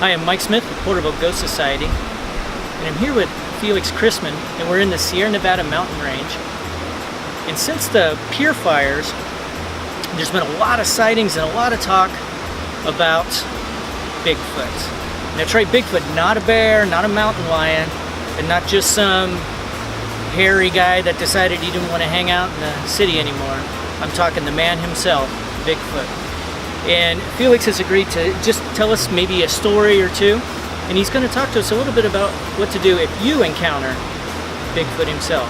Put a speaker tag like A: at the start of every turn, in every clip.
A: Hi, I'm Mike Smith with Porterville Ghost Society, and I'm here with Felix Christman, and we're in the Sierra Nevada mountain range. And since the pier fires, there's been a lot of sightings and a lot of talk about Bigfoot. And that's right, Bigfoot, not a bear, not a mountain lion, and not just some hairy guy that decided he didn't want to hang out in the city anymore. I'm talking the man himself, Bigfoot. And Felix has agreed to just tell us maybe a story or two, and he's going to talk to us a little bit about what to do if you encounter Bigfoot himself.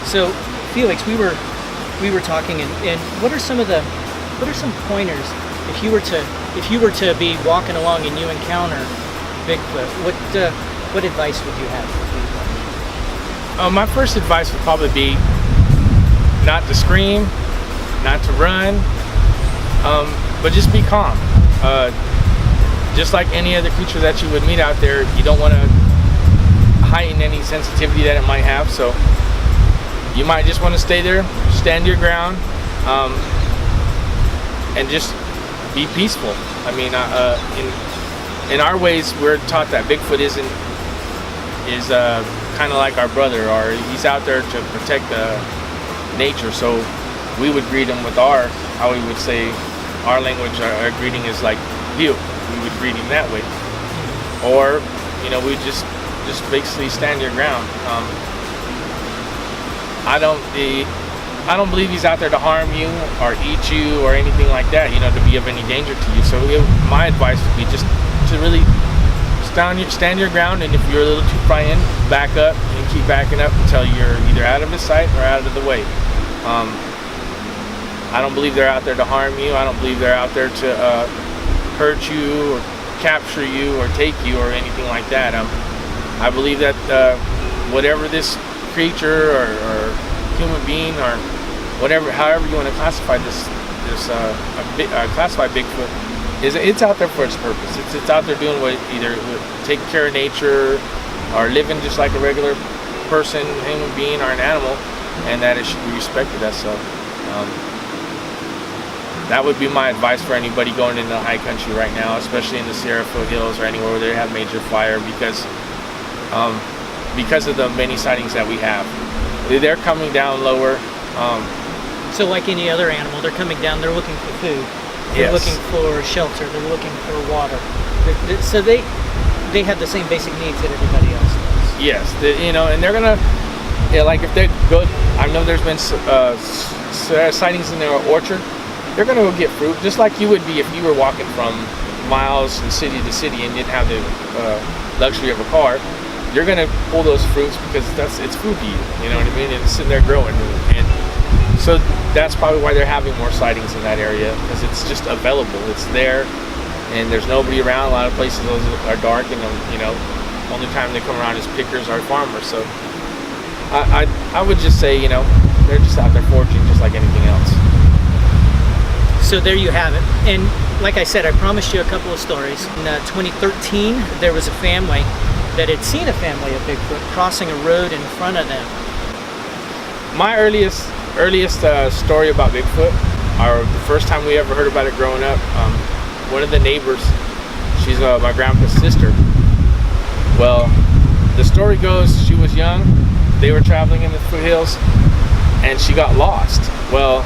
A: So, Felix, we were talking, and what are some pointers if you were to be walking along and you encounter Bigfoot? What advice would you have for people?
B: My first advice would probably be not to scream, not to run. But just be calm. Just like any other creature that you would meet out there, you don't want to heighten any sensitivity that it might have. So you might just want to stay there, stand your ground, and just be peaceful. I mean, in our ways, we're taught that Bigfoot is kind of like our brother, or he's out there to protect nature. So we would greet him with how we would say. Our language, our greeting is like "view." We would greet him that way, or we just basically stand your ground. I don't believe he's out there to harm you or eat you or anything like that. To be of any danger to you. So my advice would be just to really stand your ground, and if you're a little too far in, back up and keep backing up until you're either out of his sight or out of the way. I don't believe they're out there to harm you. I don't believe they're out there to hurt you or capture you or take you or anything like that. I believe that whatever this creature or human being or however you want to classify classify Bigfoot, it's out there for its purpose. It's out there doing what either taking care of nature or living just like a regular person, human being, or an animal, and that it should be respected as so. That would be my advice for anybody going into the high country right now, especially in the Sierra foothills or anywhere where they have major fire, because of the many sightings that we have. They're coming down lower.
A: So like any other animal, they're coming down, they're looking for food, they're looking for shelter, they're looking for water. So they have the same basic needs that everybody else does.
B: Yes, and they're gonna, like if they go, I know there's been sightings in their orchard. They're going to go get fruit, just like you would be if you were walking from miles and city to city and didn't have the luxury of a car. You're going to pull those fruits because it's food to you, you know what I mean? And it's sitting there growing. And so that's probably why they're having more sightings in that area, because it's just available. It's there, and there's nobody around. A lot of places those are dark, and only time they come around is pickers or farmers. So I would just say, they're just out there foraging just like anything else.
A: So there you have it. And like I said, I promised you a couple of stories. In 2013, there was a family that had seen a family of Bigfoot crossing a road in front of them.
B: My earliest story about Bigfoot, or the first time we ever heard about it growing up, one of the neighbors, she's my grandpa's sister. Well, the story goes she was young, they were traveling in the foothills, and she got lost. Well,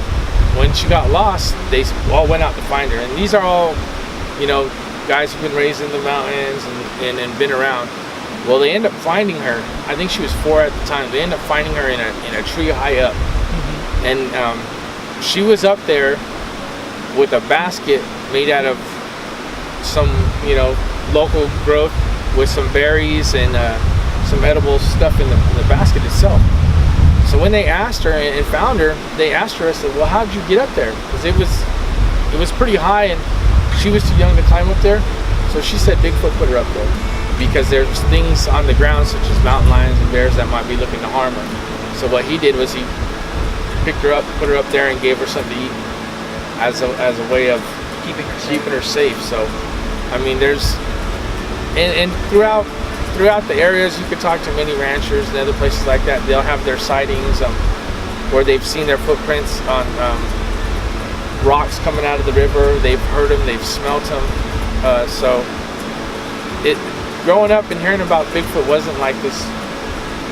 B: when she got lost, they all went out to find her. And these are all, guys who've been raised in the mountains and been around. Well, they end up finding her. I think she was 4 at the time. They end up finding her in a tree high up. Mm-hmm. And she was up there with a basket made out of some, local growth with some berries and some edible stuff in the basket itself. So when they asked her and found her, they asked her, I said, well, how did you get up there? Because it was pretty high and she was too young to climb up there. So she said Bigfoot put her up there because there's things on the ground such as mountain lions and bears that might be looking to harm her. So what he did was he picked her up, put her up there, and gave her something to eat as a way of keeping her safe. So, I mean, there's and throughout the areas, you could talk to many ranchers and other places like that. They'll have their sightings where they've seen their footprints on rocks coming out of the river. They've heard them, they've smelt them. So it growing up and hearing about Bigfoot wasn't like this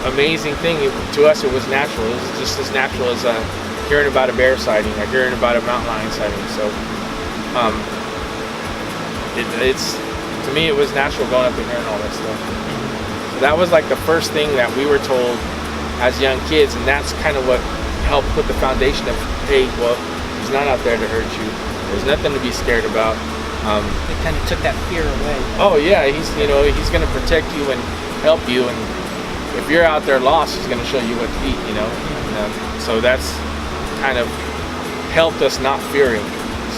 B: amazing thing. To us, it was natural. It was just as natural as hearing about a bear sighting or hearing about a mountain lion sighting. So it's to me, it was natural going up and hearing all that stuff. So that was like the first thing that we were told as young kids, and that's kind of what helped put the foundation of, hey, well, he's not out there to hurt you. There's nothing to be scared about.
A: It kind of took that fear away.
B: Oh yeah, he's going to protect you and help you, and if you're out there lost, he's going to show you what to eat. So that's kind of helped us not fear him.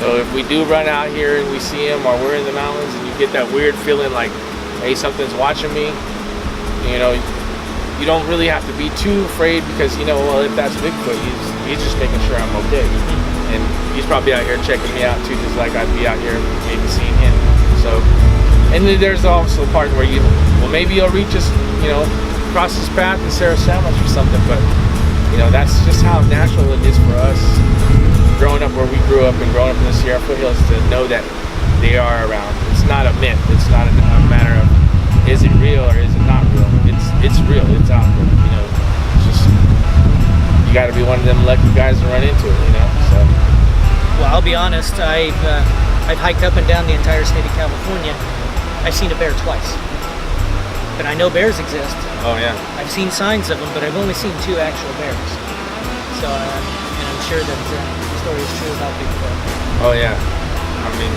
B: So if we do run out here and we see him, or we're in the mountains and you get that weird feeling like, hey, something's watching me, you don't really have to be too afraid, because well, if that's Bigfoot, he's just making sure I'm okay, and he's probably out here checking me out too, just like I'd be out here maybe seeing him. So, and then there's also a part where maybe you'll reach us, cross his path and share a sandwich or something, but that's just how natural it is for us growing up where we grew up and growing up in the Sierra foothills to know that they are around. It's not a myth. It's not a matter of is it real or is it not real. It's real. It's out there. It's just you got to be one of them lucky guys to run into it. So.
A: Well, I'll be honest. I've hiked up and down the entire state of California. I've seen a bear twice, but I know bears exist.
B: Oh yeah.
A: I've seen signs of them, but I've only seen 2 actual bears. So, and I'm sure that the story is true about Bigfoot.
B: Oh yeah. I mean,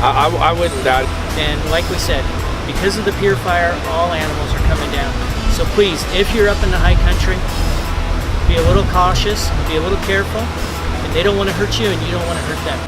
B: I wouldn't doubt it.
A: And like we said, because of the pier fire, all animals are coming down. So please, if you're up in the high country, be a little cautious, be a little careful. And they don't want to hurt you, and you don't want to hurt them.